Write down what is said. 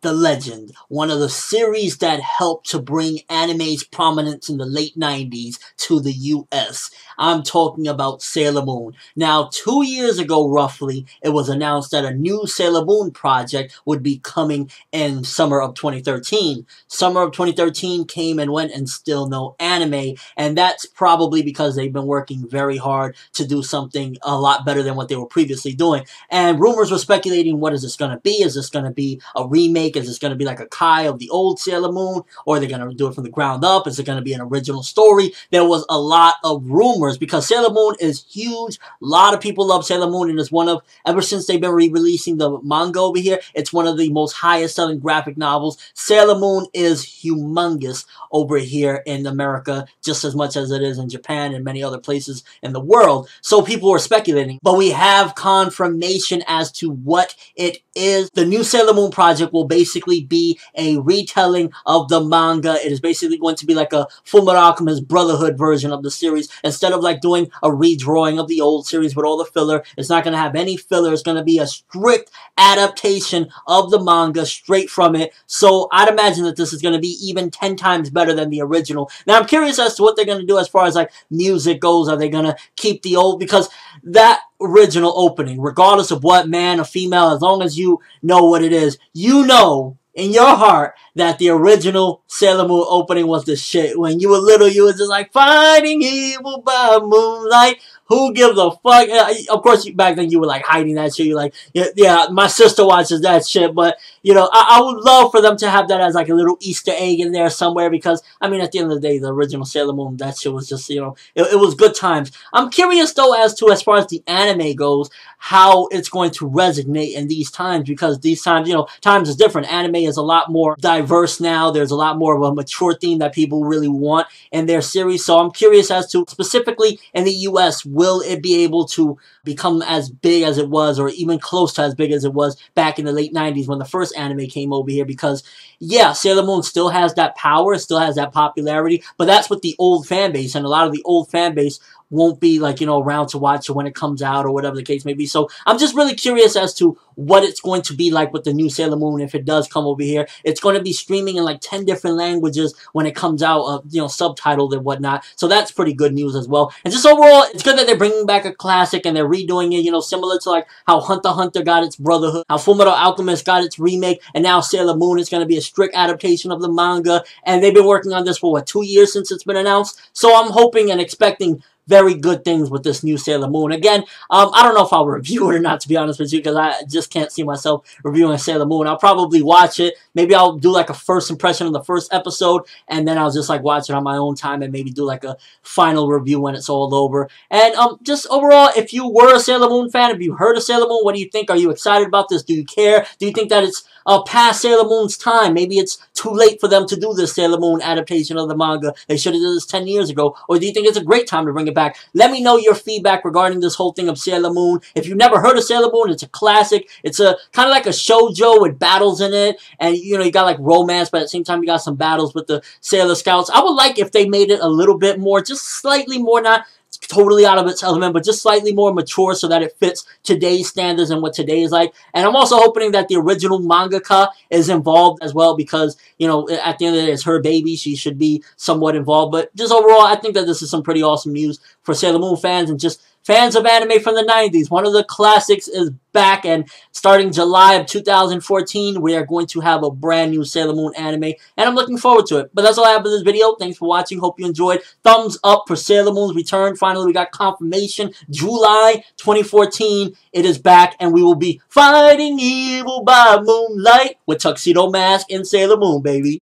the legend, one of the series that helped to bring anime's prominence in the late 90s to the US. I'm talking about Sailor Moon. Now, 2 years ago, roughly, it was announced that a new Sailor Moon project would be coming in summer of 2013. Summer of 2013 came and went and still no anime, and that's probably because they've been working very hard to do something a lot better than what they were previously doing. And rumors were speculating, what is this going to be? Is this going to be a remake? Is this going to be like a Kai of the old Sailor Moon? Or are they going to do it from the ground up? Is it going to be an original story? There was a lot of rumors because Sailor Moon is huge. A lot of people love Sailor Moon, and it's one of, ever since they've been re-releasing the manga over here, it's one of the most highest selling graphic novels. Sailor Moon is humongous over here in America, just as much as it is in Japan and many other places in the world. So people were speculating, but we have confirmation as to what it is. The new Sailor Moon project will basically be a retelling of the manga. It is basically going to be like a Fullmetal Alchemist Brotherhood version of the series. Instead of like doing a redrawing of the old series with all the filler, it's not going to have any filler. It's going to be a strict adaptation of the manga straight from it. So I'd imagine that this is going to be even 10 times better than the original. Now I'm curious as to what they're going to do as far as like music goes. Are they going to keep the old? Because that original opening, regardless of what man or female, as long as you know what it is, you know in your heart that the original Sailor Moon opening was the shit. When you were little, you were just like, fighting evil by moonlight. Who gives a fuck? Of course, back then you were like hiding that shit. You're like, yeah, my sister watches that shit. But, you know, I would love for them to have that as like a little Easter egg in there somewhere. Because, I mean, at the end of the day, the original Sailor Moon, that shit was just, you know, it was good times. I'm curious, though, as far as the anime goes, how it's going to resonate in these times. Because these times, you know, times is different. Anime is a lot more diverse now. There's a lot more of a mature theme that people really want in their series. So I'm curious as to, specifically in the US, will it be able to become as big as it was, or even close to as big as it was back in the late 90s when the first anime came over here? Because, yeah, Sailor Moon still has that power, still has that popularity, but that's with the old fan base, and a lot of the old fan base won't be, like, you know, around to watch it when it comes out or whatever the case may be. So I'm just really curious as to what it's going to be like with the new Sailor Moon if it does come over here. It's going to be streaming in like 10 different languages when it comes out, you know, subtitled and whatnot. So that's pretty good news as well. And just overall, it's good that they're bringing back a classic and they're redoing it, you know, similar to like how Hunter x Hunter got its Brotherhood, how Fullmetal Alchemist got its remake, and now Sailor Moon is going to be a strict adaptation of the manga. And they've been working on this for, what, 2 years since it's been announced? So I'm hoping and expecting very good things with this new Sailor Moon. Again, I don't know if I'll review it or not, to be honest with you, because I just can't see myself reviewing Sailor Moon. I'll probably watch it. Maybe I'll do like a first impression of the first episode, and then I'll just like watch it on my own time and maybe do like a final review when it's all over. And just overall, if you were a Sailor Moon fan, if you heard of Sailor Moon, what do you think? Are you excited about this? Do you care? Do you think that it's past Sailor Moon's time? Maybe it's too late for them to do this Sailor Moon adaptation of the manga. They should have did this 10 years ago. Or do you think it's a great time to bring it back? Let me know your feedback regarding this whole thing of Sailor Moon. If you've never heard of Sailor Moon, it's a classic. It's a kind of like a shoujo with battles in it. And, you know, you got like romance, but at the same time, you got some battles with the Sailor Scouts. I would like if they made it a little bit more, just slightly more, not totally out of its element, but just slightly more mature so that it fits today's standards and what today is like. And I'm also hoping that the original mangaka is involved as well, because, you know, at the end of the day, it's her baby. She should be somewhat involved. But just overall, I think that this is some pretty awesome news for Sailor Moon fans and just fans of anime from the 90s. One of the classics is back, and starting July of 2014, we are going to have a brand new Sailor Moon anime, and I'm looking forward to it. But that's all I have for this video. Thanks for watching. Hope you enjoyed. Thumbs up for Sailor Moon's return. Finally, we got confirmation. July 2014, it is back, and we will be fighting evil by moonlight with Tuxedo Mask and Sailor Moon, baby.